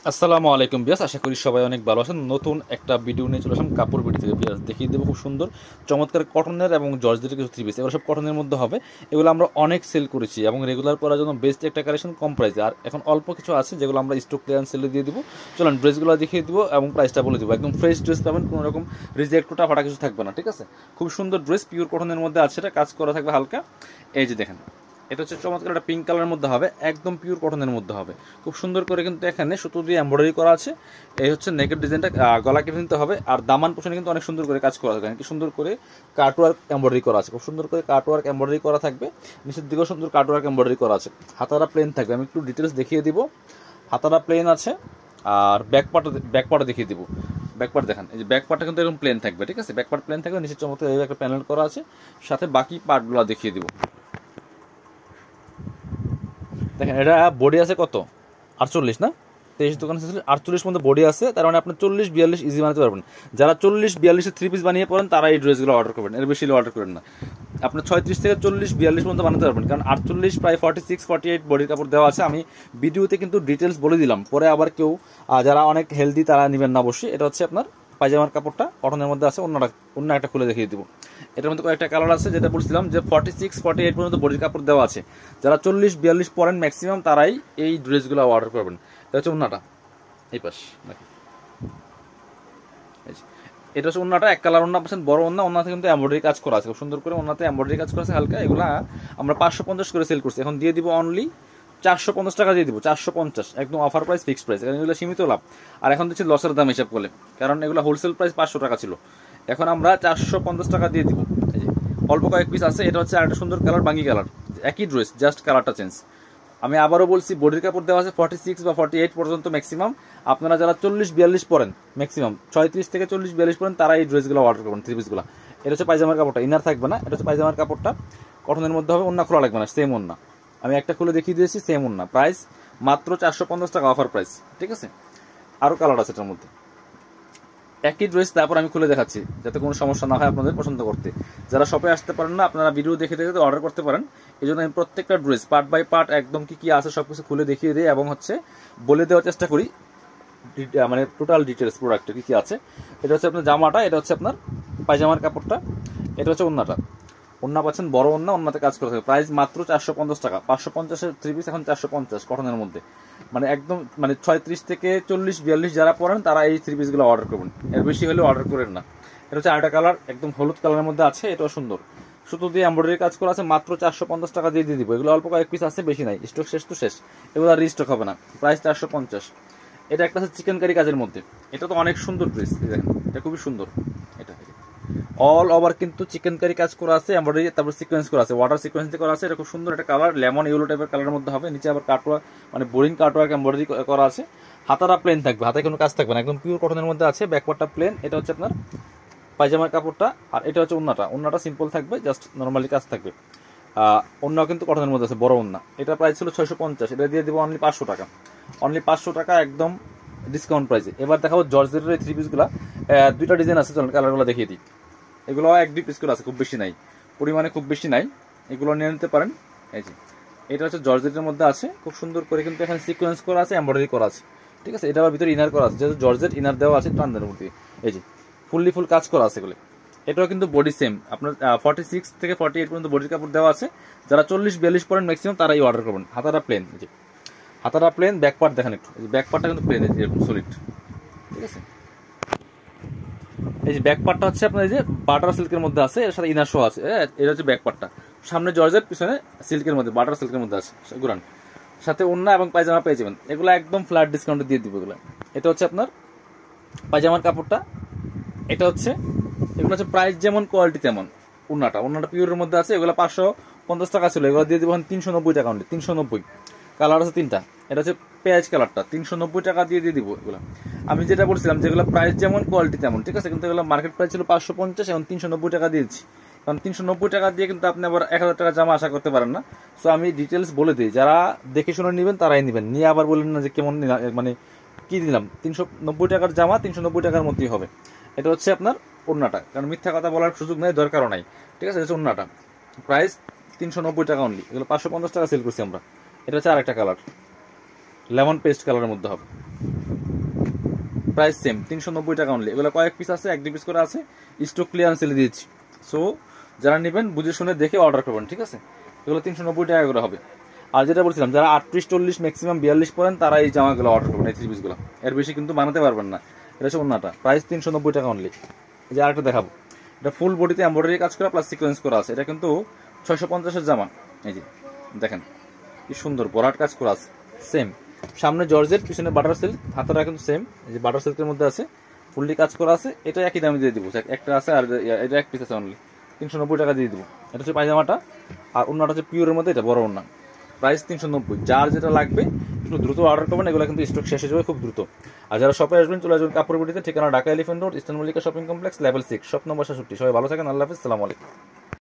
আসসালামু আলাইকুম বিয়াস, আশা করি সবাই অনেক ভালো আছেন। নতুন একটা ভিডিও নিয়ে চলে আসলাম কাপড় বিডি থেকে। বিয়াস দেখিয়ে দেবো খুব সুন্দর চমৎকার কটনের এবং জর্জেটের কিছু থ্রি পিস। এগুলো সব কটনের মধ্যে হবে। এগুলো আমরা অনেক সেল করেছি এবং রেগুলার পরার জন্য বেস্ট একটা কালেকশন, কম প্রাইসে। আর এখন অল্প কিছু আছে যেগুলো আমরা স্টক ক্লিয়ারেন্স সেলে দিয়ে দিব। চলুন ড্রেসগুলো দেখিয়ে দিব এবং প্রাইসটা বলে দেবো। একদম ফ্রেশ ড্রেস পাবেন, কোনো রকম রিজেক্ট কোটা ফাটা কিছু থাকবে না, ঠিক আছে? খুব সুন্দর ড্রেস, পিওর কটনের মধ্যে আছে, এটা কাজ করা থাকবে হালকা। এই যে দেখেন, এটা হচ্ছে চমৎকার একটা পিঙ্ক কালারের মধ্যে হবে, একদম পিওর কটনের মধ্যে হবে। খুব সুন্দর করে কিন্তু এখানে সুতো দিয়ে এমব্রয়ডারি করা আছে। এই হচ্ছে নেকের ডিজাইনটা, গলা কেটে নিতে হবে। আর দামান পোষণে কিন্তু অনেক সুন্দর করে কাজ করা থাকবে, কি সুন্দর করে কাটওয়ার্ক এমব্রয়ডারি করা আছে। খুব সুন্দর করে কাটওয়ার্ক এমব্রয়ডারি করা থাকবে, নিচের দিকেও সুন্দর কাটওয়ার্ক এমব্রয়ডারি করা আছে। হাতারা প্লেন থাকবে, আমি একটু ডিটেলস দেখিয়ে দিব। হাতারা প্লেন আছে, আর ব্যাক পার্টটা দেখিয়ে দিব। ব্যাক পার্ট দেখেন, এই যে ব্যাক পার্টটা কিন্তু এরকম প্লেন থাকবে, ঠিক আছে? ব্যাক পার্ট প্লেন থাকবে, নিচে চমৎকার একটা প্যানেল করা আছে, সাথে বাকি পার্টগুলো দেখিয়ে দিব। দেখেন, এটা বডি আছে কত, 48 না? 23 দোকান 48 মধ্যে বডি আছে, তার মানে আপনি 40-42 ইজি বানাতে পারবেন। যারা 40-42 থ্রি পিস বানিয়ে পড়েন তারা এই ড্রেসগুলো অর্ডার করবেন, এর বেশি অর্ডার করেন না। আপনি 36 থেকে 40-42 পর্যন্ত বানাতে পারবেন, কারণ 48 প্রায় 46-48 বডির কাপড় দেওয়া আছে। আমি ভিডিওতে কিন্তু ডিটেলস বলে দিলাম, পরে আবার কেউ যারা অনেক হেলদি তারা নেবেন না অবশ্যই। এটা হচ্ছে আপনার পায়জামার কাপড়টা কটনের মধ্যে আছে। অন্য একটা খুলে দেখিয়ে দিব। এটার মধ্যে কয়েকটা কালার আছে, যেটা বলছিলাম যে 46-48 পর্যন্ত বডির কাপড় দেওয়া আছে। যারা 40-42 পরেন ম্যাক্সিমাম তারাই এই ড্রেসগুলো অর্ডার করবেন। এটা হচ্ছে ওন্নাটা, এই পাশ নাকি, এটা হচ্ছে ওন্নাটা। এক কালার ওন্না পাচ্ছেন, বড় ওন্না। ওন্নাতে কিন্তু এমব্রয়ডারি কাজ করা আছে, খুব সুন্দর করে ওন্নাতে এমব্রয়ডারি কাজ করা আছে হালকা। এগুলা আমরা 550 করে সেল করছি, এখন দিয়ে দিব অনলি 450 টাকা দিয়ে দিব। 450 একদম অফার প্রাইস, ফিক্সড প্রাইস, কারণ এগুলো সীমিত লাভ। আর এখন দিচ্ছি লসের দাম হিসাব করলে, কারণ এগুলো হোলসেল প্রাইস 500 টাকা ছিল, এখন আমরা 450 টাকা দিয়ে দিব। এই যে অল্প কয়েক পিস আছে। এটা হচ্ছে আরেকটা সুন্দর কালার, বাঙ্গি কালার, একই ড্রেস, জাস্ট কালারটা চেঞ্জ। আমি আবারও বলছি, বডির কাপড় দেওয়া আছে 46 বা 48 পর্যন্ত ম্যাক্সিমাম। আপনারা যারা 40-42 পরেন, ম্যাক্সিমাম 36 থেকে 40-42 পরেন, তারা এই ড্রেসগুলো অর্ডার করবেন, থ্রি পিসগুলো। এটা হচ্ছে পায়জামার কাপড়টা, ইনার থাকবে না। এটা হচ্ছে পায়জামার কাপড়টা, কটনের মধ্যে হবে, ওন্না খোলা লাগবে না, সেম ওন্না। আমি একটা খুলে দেখিয়ে দিয়েছি, সেম ওন্না। প্রাইস মাত্র 450 টাকা, অফার প্রাইস, ঠিক আছে? আরও কালার আছে এটার মধ্যে, একই ড্রেস। তারপর আমি খুলে দেখাচ্ছি যাতে কোনো সমস্যা না হয় আপনাদের পছন্দ করতে। যারা শপে আসতে পারেন না, আপনারা ভিডিও দেখে দেখে অর্ডার করতে পারেন। এই জন্য আমি প্রত্যেকটা ড্রেস পার্ট বাই পার্ট একদম কি কি আছে সবকিছু খুলে দেখিয়ে দিই, এবং হচ্ছে বলে দেওয়ার চেষ্টা করি, মানে টোটাল ডিটেলস প্রোডাক্টে কি কি আছে। এটা হচ্ছে আপনার জামাটা, এটা হচ্ছে আপনার পায়জামার কাপড়টা, এটা হচ্ছে ওন্নাটা। ওন্না পাচ্ছেন বড় ওন্না, ওন্নাতে কাজ করে থাকে। প্রাইস মাত্র 450 টাকা। 550-এর থ্রি পিস এখন 450 কটনের মধ্যে। মানে একদম মানে 36 থেকে 40-42 যারা পড়েন তারা এই থ্রি পিসগুলো অর্ডার করবেন, এর বেশি হলে অর্ডার করেন না। এটা হচ্ছে আরেকটা কালার, একদম হলুদ কালারের মধ্যে আছে, এটাও সুন্দর। সুতো দিয়ে এমব্রয়ডারি কাজ করা আছে, মাত্র 450 টাকা দিয়ে দিব। এগুলো অল্প কয়েক পিস আছে, বেশি নাই, স্টক শেষ তো শেষ, এগুলো আর রিস্টক হবে না। প্রাইস 450। এটা একটা আছে চিকেন কারি কাজের মধ্যে, এটা তো অনেক সুন্দর ড্রেস, দেখেন এটা খুবই সুন্দর। এটা অল ওভার কিন্তু চিকেন কারি কাজ করা আছে, এমব্রয়ডারি, তারপর সিকোয়েন্স করা আছে, ওয়াটার সিকোয়েন্স করা আছে। এটা খুব সুন্দর একটা কালার, লেমন ইয়েলো টাইপের কালারের মধ্যে হবে। নিচে আবার কাটওয়ার্ক, মানে বোরিং কাটওয়ার্ক এমব্রয়ডারি করা আছে। হাতারা প্লেন থাকবে, হাতায় কোনো কাজ থাকবে না, একদম পিওর কটনের মধ্যে আছে। ব্যাকপার্টটা প্লেন। এটা হচ্ছে আপনার পায়জামার কাপড়টা, আর এটা হচ্ছে ওন্নাটা। ওন্নাটা সিম্পল থাকবে, জাস্ট নর্মালি কাজ থাকবে। ওন্নাও কিন্তু কটনের মধ্যে আছে, বড় ওন্না। এটা প্রাইস ছিল 650, এটা দিয়ে দেবো অনলি 500 টাকা। অনলি 500 টাকা, একদম ডিসকাউন্ট প্রাইসে। এবার দেখাবো জর্জেটের এই থ্রি পিসগুলো। দুইটা ডিজাইন আছে, চলুন কালারগুলো দেখিয়ে দিই। এগুলো 1-2 পিস করে আছে, খুব বেশি নাই, পরিমাণে খুব বেশি নাই, এগুলো নিয়ে নিতে পারেন। এই যে এটা হচ্ছে জর্জেটের মধ্যে আছে, খুব সুন্দর করে কিন্তু এখানে সিকোয়েন্স করা আছে, এমব্রয়ডারি করা আছে, ঠিক আছে? এটা আবার ভিতরে ইনার করা আছে, যেহেতু জর্জেট ইনার দেওয়া আছে টান্ডের মধ্যে। এই যে ফুল কাজ করা আছে এগুলো। এটাও কিন্তু বডি সেম, আপনার 46 থেকে 48 পর্যন্ত বডির কাপড় দেওয়া আছে। যারা 40-42 পরেন ম্যাক্সিমাম তারাই অর্ডার করবেন। হাতাটা প্লেন, এই যে হাতাটা প্লেন, ব্যাক পার্ট দেখেন একটু, এই যে ব্যাক পার্টটা কিন্তু প্লেন, এরকম সলিড, ঠিক আছে? এই যে ব্যাক পার্টটা হচ্ছে আপনার এই যে বাটার সিল্কের মধ্যে আছে, এর সাথে ইনার শো আছে। এটা হচ্ছে ব্যাক পার্টটা, সামনে জর্জেট, পিছনে সিল্কের মধ্যে, বাটার সিল্কের মধ্যে আছে গুরান। সাথে ওন্না এবং পায়জামা পেয়ে যাবেন। এগুলো একদম ফ্ল্যাট ডিসকাউন্টে দিয়ে দিব এগুলো। এটা হচ্ছে আপনার পায়জামার কাপড়টা, এটা হচ্ছে, এগুলো হচ্ছে প্রাইস যেমন কোয়ালিটি তেমন। ওন্নাটা পিওরের মধ্যে আছে। এগুলো 550 টাকা ছিল, এগুলো দিয়ে দিব 390 টাকা অনলি, 390। কালার আছে 3টা। এটা হচ্ছে পেঁয়াজ কালারটা, 390 টাকা দিয়ে দিব এগুলো। আমি যেটা বলছিলাম যেগুলো প্রাইস যেমন কোয়ালিটি তেমন, ঠিক আছে? কিন্তু এগুলো মার্কেট প্রাইস ছিল 550, এখন 390 টাকা দিয়েছি। কারণ 390 টাকা দিয়ে কিন্তু আপনি আবার 1000 টাকা জামা আশা করতে পারেন না। সো আমি ডিটেলস বলে দিই, যারা দেখে শুনে নেবেন তারাই নেবেন, নিয়ে আবার বললেন না যে কেমন মানে কি দিলাম। 390 টাকার জামা 390 টাকার মধ্যেই হবে। এটা হচ্ছে আপনার ওন্নাটা, কারণ মিথ্যা কথা বলার সুযোগ নাই, দরকারও নাই, ঠিক আছে? এটা হচ্ছে ওন্নাটা, প্রাইস 390 টাকা অনলি। এগুলো 550 টাকা সেল করছি আমরা। এটা হচ্ছে আরেকটা কালার, লেমন পেস্ট কালারের মধ্যে হবে। প্রাইস সেম 390 টাকা অনলি। এগুলো কয়েক পিস আছে, 1-2 পিস করে আছে, স্টক ক্লিয়ারেন্স সেলে দিয়েছি। সো যারা নেবেন বুঝে শুনে দেখে অর্ডার করবেন, ঠিক আছে। এগুলো 390 টাকা করে হবে। আর যেটা বলছিলাম, যারা 38-40 ম্যাক্সিমাম 42 পরেন তারা এই জামাগুলো অর্ডার করবেন, এই থ্রি পিসগুলো। এর বেশি কিন্তু বানাতে পারবেন না। এটা হচ্ছে ওন্নাটা, প্রাইস 390 টাকা অনলি। এই যে আরেকটা দেখাবো, এটা ফুল বডিতে এমব্রয়ডারি কাজ করা প্লাস সিকোয়েন্স করা আছে। এটা কিন্তু 650 এর জামা। এই যে দেখেন কি সুন্দর বরাট কাজ করা আছে, সেম সামনে জর্জেট, পিছনে বাটার সিল্ক, হাতাটা কিন্তু সেম, এই যে বাটার সিল্কের মধ্যে আছে, ফুললি কাজ করা আছে। এটা একই দামে দিয়ে দিব, একটা আছে আর এটা এক পিস আছে অনলি 390 টাকা দিয়ে দিব। এটা হচ্ছে পায়জামাটা, আর অন্যটা হচ্ছে পিওরের মধ্যে, এটা বড় ওন্না, প্রাইস 390। যার যেটা লাগবে একটু দ্রুত অর্ডার করবেন, এগুলো কিন্তু স্টক শেষ হয়ে যাবে খুব দ্রুত। আর যারা শপে আসবেন চলে আসবেন কাপড় বিটিতে, ঠিকানা Dhaka elephant road, eastern Mallika shopping complex, level 6, shop number 67। সবাই ভালো থাকেন, আল্লাহ হাফেজ, সালামু আলাইকুম।